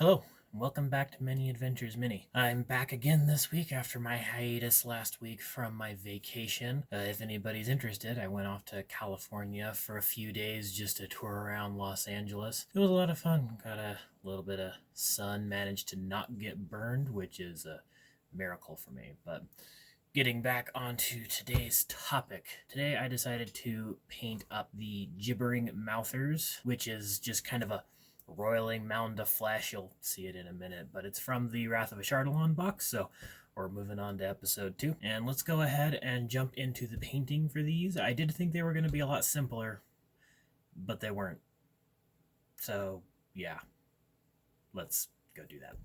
Hello, and welcome back to Many Adventures Mini. I'm back again this week after my hiatus last week from my vacation. If anybody's interested, I went off to California for a few days just to tour around Los Angeles. It was a lot of fun. Got a little bit of sun, managed to not get burned, which is a miracle for me. But getting back onto today's topic. Today I decided to paint up the Gibbering Mouthers, which is just kind of a roiling mound of flesh. You'll see it in a minute, but it's from the Wrath of Ashardalon box, so we're moving on to episode 2. And let's go ahead and jump into the painting for these. I did think they were going to be a lot simpler, but they weren't. So, yeah. Let's go do that.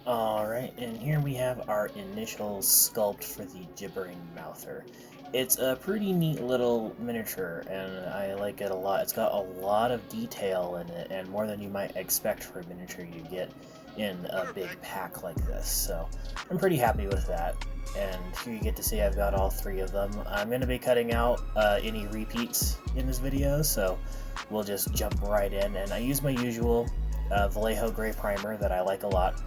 Alright, and here we have our initial sculpt for the Gibbering Mouther. It's a pretty neat little miniature, and I like it a lot. It's got a lot of detail in it, and more than you might expect for a miniature you get in a big pack like this. So I'm pretty happy with that. And here you get to see I've got all 3 of them. I'm going to be cutting out any repeats in this video, so we'll just jump right in. And I use my usual Vallejo Gray Primer that I like a lot,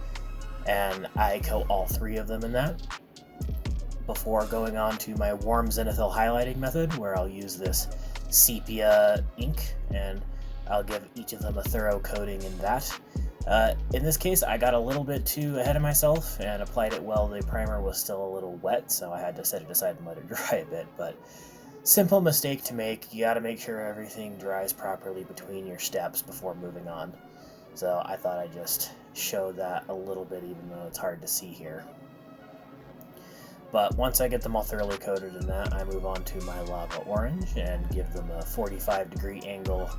and I coat all 3 of them in that before going on to my warm zenithal highlighting method, where I'll use this sepia ink and I'll give each of them a thorough coating in that. In this case, I got a little bit too ahead of myself and applied it while the primer was still a little wet, so I had to set it aside and let it dry a bit. But simple mistake to make. You gotta make sure everything dries properly between your steps before moving on. So I thought I'd just show that a little bit, even though it's hard to see here. But once I get them all thoroughly coated in that, I move on to my lava orange and give them a 45-degree angle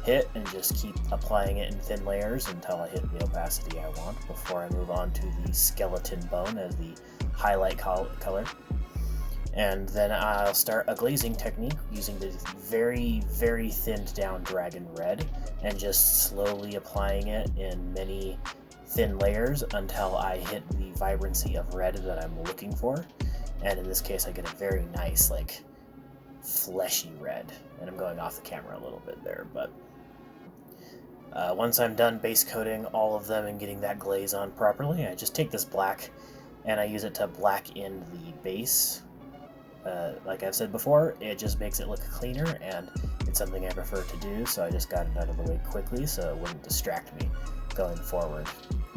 hit and just keep applying it in thin layers until I hit the opacity I want before I move on to the skeleton bone as the highlight color. And then I'll start a glazing technique using the very, very thinned down dragon red and just slowly applying it in many thin layers until I hit the vibrancy of red that I'm looking for. And in this case I get a very nice, like, fleshy red. And I'm going off the camera a little bit there, but once I'm done base coating all of them and getting that glaze on properly, I just take this black and I use it to black in the base. Like I've said before, it just makes it look cleaner, and it's something I prefer to do, so I just got it out of the way quickly so it wouldn't distract me going forward.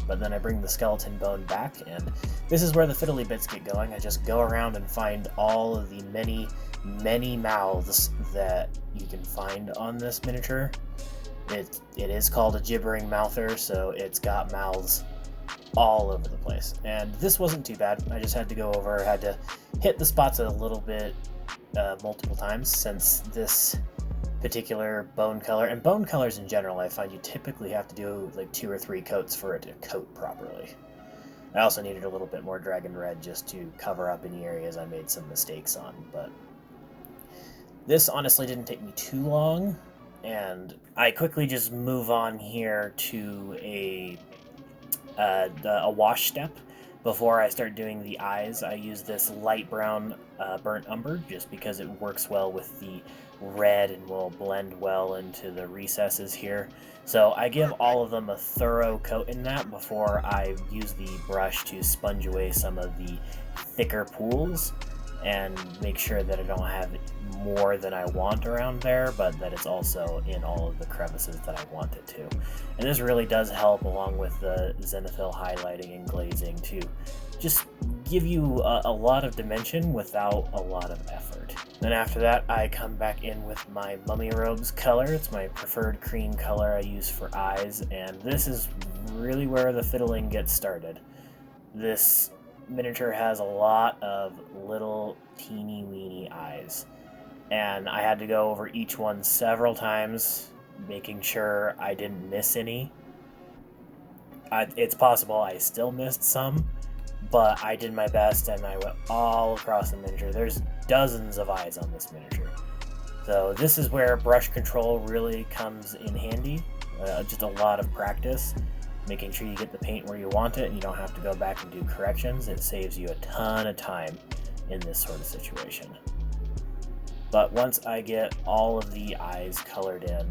But then I bring the skeleton bone back, and this is where the fiddly bits get going. I just go around and find all of the many, many mouths that you can find on this miniature. It is called a Gibbering Mouther, so it's got mouths all over the place. And this wasn't too bad. I just had to go over, had to hit the spots a little bit multiple times, since this particular bone color, and bone colors in general, I find you typically have to do like 2 or 3 coats for it to coat properly. I also needed a little bit more dragon red just to cover up any areas I made some mistakes on, but this honestly didn't take me too long, and I quickly just move on here to a wash step. Before I start doing the eyes, I use this light brown burnt umber just because it works well with the red and will blend well into the recesses here. So I give all of them a thorough coat in that before I use the brush to sponge away some of the thicker pools and make sure that I don't have more than I want around there, but that it's also in all of the crevices that I want it to. And this really does help, along with the zenithal highlighting and glazing, to just give you a lot of dimension without a lot of effort. Then after that, I come back in with my Mummy Robes color. It's my preferred cream color I use for eyes, and this is really where the fiddling gets started. This miniature has a lot of little teeny weeny eyes, and I had to go over each one several times, making sure I didn't miss any. It's possible I still missed some, but I did my best and I went all across the miniature. There's dozens of eyes on this miniature. So this is where brush control really comes in handy. Just a lot of practice, making sure you get the paint where you want it and you don't have to go back and do corrections. It saves you a ton of time in this sort of situation. But once I get all of the eyes colored in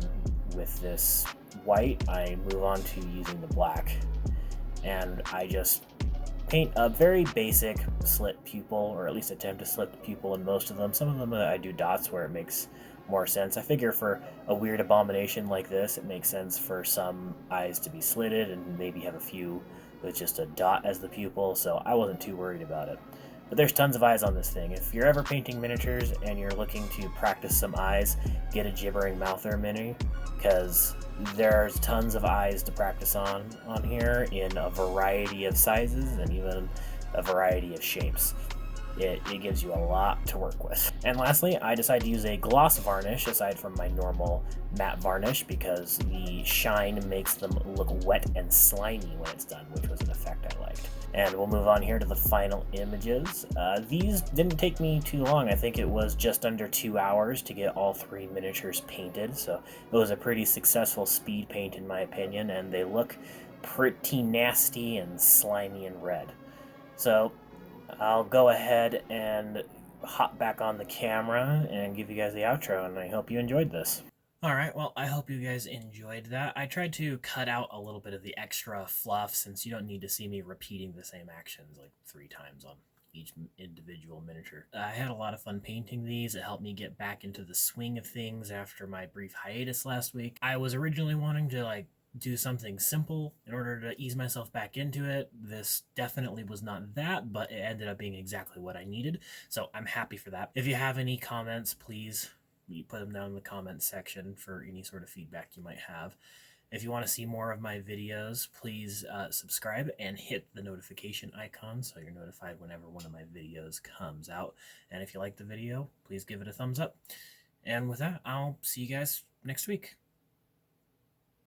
with this white, I move on to using the black and I just paint a very basic slit pupil, or at least attempt to slit the pupil in most of them. Some of them I do dots where it makes more sense. I figure for a weird abomination like this, it makes sense for some eyes to be slitted and maybe have a few with just a dot as the pupil, so I wasn't too worried about it. But there's tons of eyes on this thing. If you're ever painting miniatures and you're looking to practice some eyes, get a Gibbering Mouther mini, because there's tons of eyes to practice on here in a variety of sizes and even a variety of shapes. It gives you a lot to work with. And lastly, I decided to use a gloss varnish aside from my normal matte varnish because the shine makes them look wet and slimy when it's done, which was an effect I liked. And we'll move on here to the final images. These didn't take me too long. I think it was just under 2 hours to get all 3 miniatures painted, so it was a pretty successful speed paint in my opinion, and they look pretty nasty and slimy and red. So I'll go ahead and hop back on the camera and give you guys the outro, and I hope you enjoyed this. Alright, well, I hope you guys enjoyed that. I tried to cut out a little bit of the extra fluff since you don't need to see me repeating the same actions like 3 times on each individual miniature. I had a lot of fun painting these. It helped me get back into the swing of things after my brief hiatus last week. I was originally wanting to do something simple in order to ease myself back into it. This definitely was not that, but it ended up being exactly what I needed, so I'm happy for that. If you have any comments, please put them down in the comments section for any sort of feedback you might have. If you want to see more of my videos, please subscribe and hit the notification icon so you're notified whenever one of my videos comes out. And if you like the video, please give it a thumbs up. And with that, I'll see you guys next week.